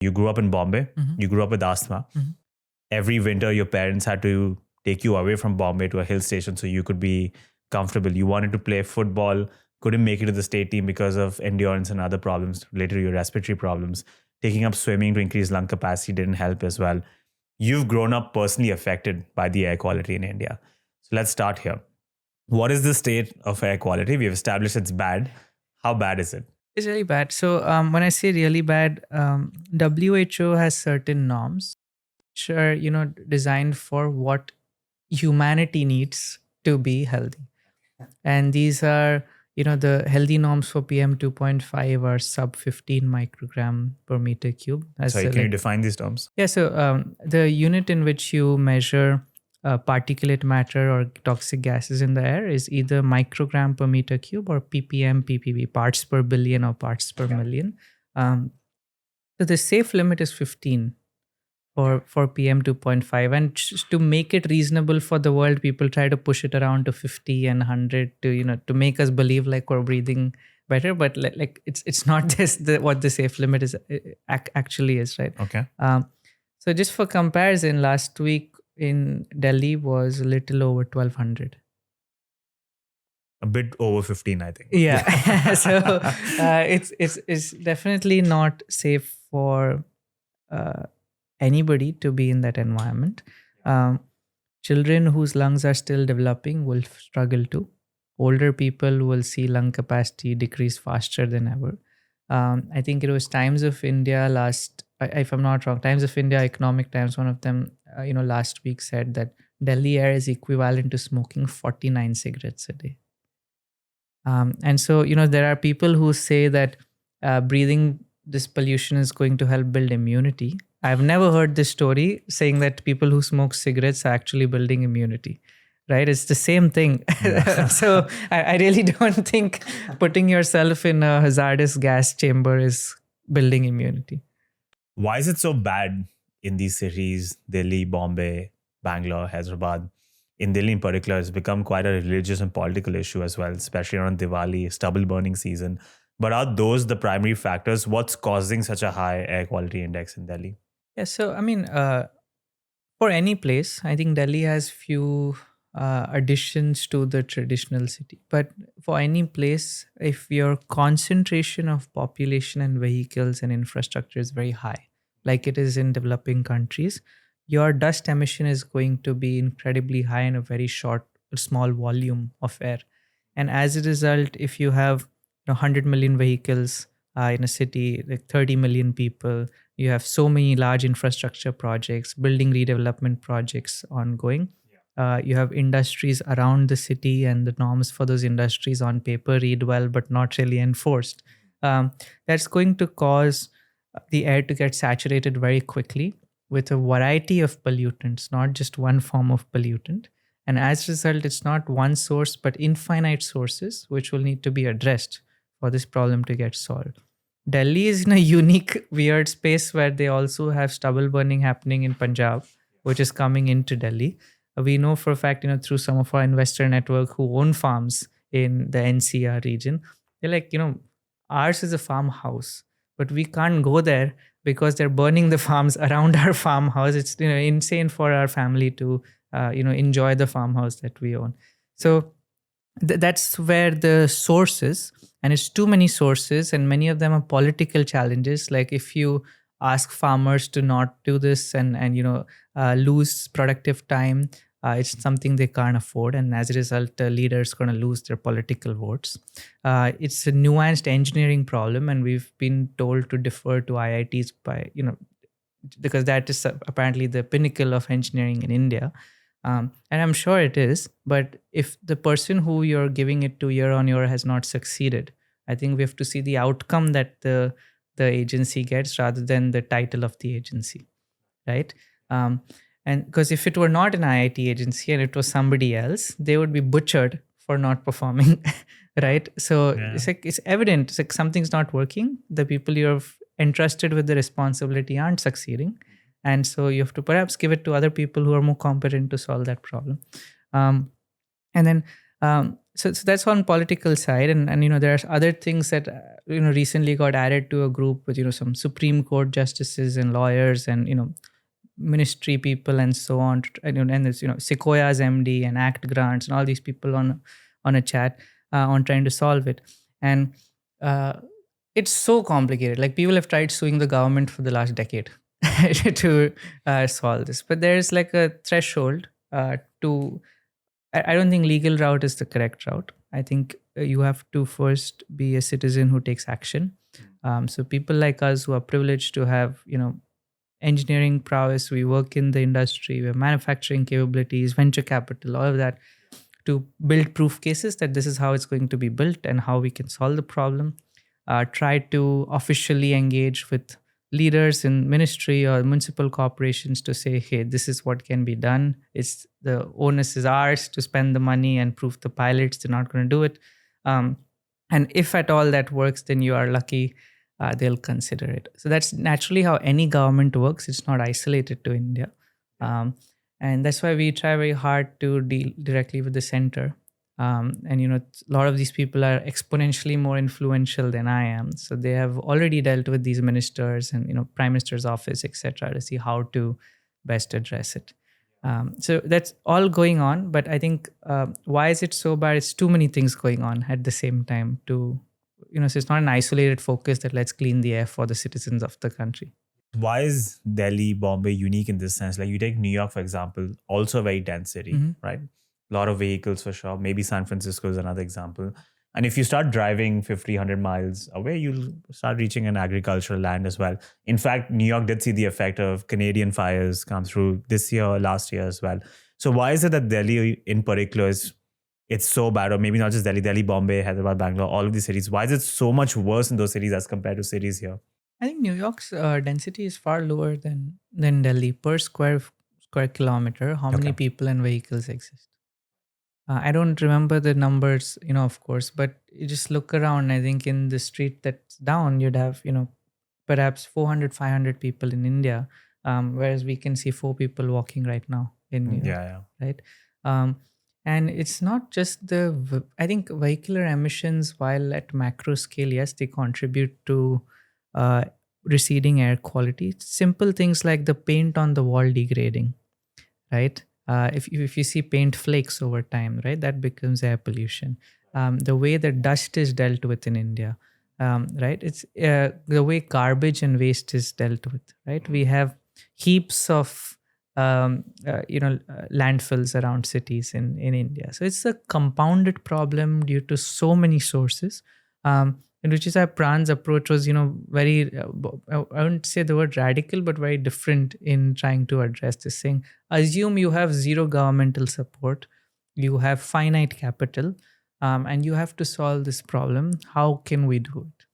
You grew up in Bombay. You grew up with asthma. Every winter, your parents had to take you away from Bombay to a hill station so you could be comfortable. You wanted to play football, couldn't make it to the state team because of endurance and other problems related to your respiratory problems. Taking up swimming to increase lung capacity didn't help as well. You've grown up personally affected by the air quality in India. So let's start here. What is the state of air quality? We've established it's bad. How bad is it? It's really bad. So when I say really bad, WHO has certain norms which are, designed for what humanity needs to be healthy. And these are, the healthy norms for PM 2.5 are sub 15 microgram per meter cube. Sorry, can you define these terms? Yeah, so the unit in which you measure particulate matter or toxic gases in the air is either microgram per meter cube or ppm, ppb, parts per billion or parts per million. So the safe limit is 15 for PM 2.5, and to make it reasonable for the world, people try to push it around to 50 and 100 to make us believe like we're breathing better, but like it's not this what the safe limit is actually is, right? Okay. So just for comparison, last week in Delhi was a little over 1200. A bit over 15, I think. Yeah. So it's definitely not safe for anybody to be in that environment. Children whose lungs are still developing will struggle too. Older people will see lung capacity decrease faster than ever. I think it was Times of India if I'm not wrong, Times of India, Economic Times, one of them, last week said that Delhi air is equivalent to smoking 49 cigarettes a day. And so, there are people who say that breathing this pollution is going to help build immunity. I've never heard this story saying that people who smoke cigarettes are actually building immunity, right? It's the same thing. Yeah. So I really don't think putting yourself in a hazardous gas chamber is building immunity. Why is it so bad in these cities, Delhi, Bombay, Bangalore, Hyderabad? In Delhi in particular, it's become quite a religious and political issue as well, especially around Diwali, stubble burning season. But are those the primary factors? What's causing such a high air quality index in Delhi? Yeah, so I mean, for any place, I think Delhi has few additions to the traditional city. But for any place, if your concentration of population and vehicles and infrastructure is very high, like it is in developing countries, your dust emission is going to be incredibly high in a very small volume of air. And as a result, if you have 100 million vehicles in a city, like 30 million people, you have so many large infrastructure projects, building redevelopment projects ongoing. You have industries around the city, and the norms for those industries on paper read well, but not really enforced. That's going to cause the air to get saturated very quickly with a variety of pollutants, not just one form of pollutant. And as a result, it's not one source, but infinite sources, which will need to be addressed for this problem to get solved. Delhi is in a unique, weird space where they also have stubble burning happening in Punjab, which is coming into Delhi. We know for a fact, through some of our investor network who own farms in the NCR region, they're like, ours is a farmhouse, but we can't go there because they're burning the farms around our farmhouse. It's insane for our family to enjoy the farmhouse that we own. So that's where the source is, and it's too many sources, and many of them are political challenges. Like if you ask farmers to not do this and lose productive time, it's something they can't afford, and as a result, the leaders going to lose their political votes. It's a nuanced engineering problem, and we've been told to defer to IITs because that is apparently the pinnacle of engineering in India. And I'm sure it is, but if the person who you're giving it to year on year has not succeeded, I think we have to see the outcome that the agency gets rather than the title of the agency, right? And because if it were not an IIT agency and it was somebody else, they would be butchered for not performing, right? So it's evident, it's like something's not working. The people you're entrusted with the responsibility aren't succeeding. And so you have to perhaps give it to other people who are more competent to solve that problem. And then So that's on political side, and there are other things that recently got added to a group with some Supreme Court justices and lawyers and ministry people and so on, and there's Sequoia's MD and ACT grants and all these people on a chat on trying to solve it. And it's so complicated. Like, people have tried suing the government for the last decade to solve this, but there's like a threshold to. I don't think legal route is the correct route. I think you have to first be a citizen who takes action. So people like us who are privileged to have engineering prowess, we work in the industry, we have manufacturing capabilities, venture capital, all of that, to build proof cases that this is how it's going to be built and how we can solve the problem. Try to officially engage with leaders in ministry or municipal corporations to say, hey, this is what can be done. It's the onus is ours to spend the money and prove the pilots they're not going to do it. And if at all that works, then you are lucky. They'll consider it. So that's naturally how any government works. It's not isolated to India. And that's why we try very hard to deal directly with the center. And a lot of these people are exponentially more influential than I am. So they have already dealt with these ministers and Prime Minister's office, etc., to see how to best address it. So that's all going on. But I think why is it so bad? It's too many things going on at the same time to, so it's not an isolated focus that let's clean the air for the citizens of the country. Why is Delhi, Bombay unique in this sense? Like, you take New York, for example, also a very dense city, right? A lot of vehicles for sure. Maybe San Francisco is another example. And if you start driving 50, 100 miles away, you'll start reaching an agricultural land as well. In fact, New York did see the effect of Canadian fires come through this year, last year as well. So why is it that Delhi in particular it's so bad? Or maybe not just Delhi, Bombay, Hyderabad, Bangalore, all of these cities. Why is it so much worse in those cities as compared to cities here? I think New York's density is far lower than Delhi per square kilometer. How many people and vehicles exist? I don't remember the numbers, of course, but you just look around. I think in the street that's down, you'd have, perhaps 400, 500 people in India, whereas we can see 4 people walking right now in New York, right? And it's not just I think vehicular emissions, while at macro scale, yes, they contribute to receding air quality. Simple things like the paint on the wall degrading, right? If you see paint flakes over time, right, that becomes air pollution. The way that dust is dealt with in India, right? It's the way garbage and waste is dealt with, right? We have heaps of landfills around cities in India. So it's a compounded problem due to so many sources. Which is why Praan's approach was, very, I wouldn't say the word radical, but very different in trying to address this thing. Assume you have zero governmental support, you have finite capital, and you have to solve this problem. How can we do it?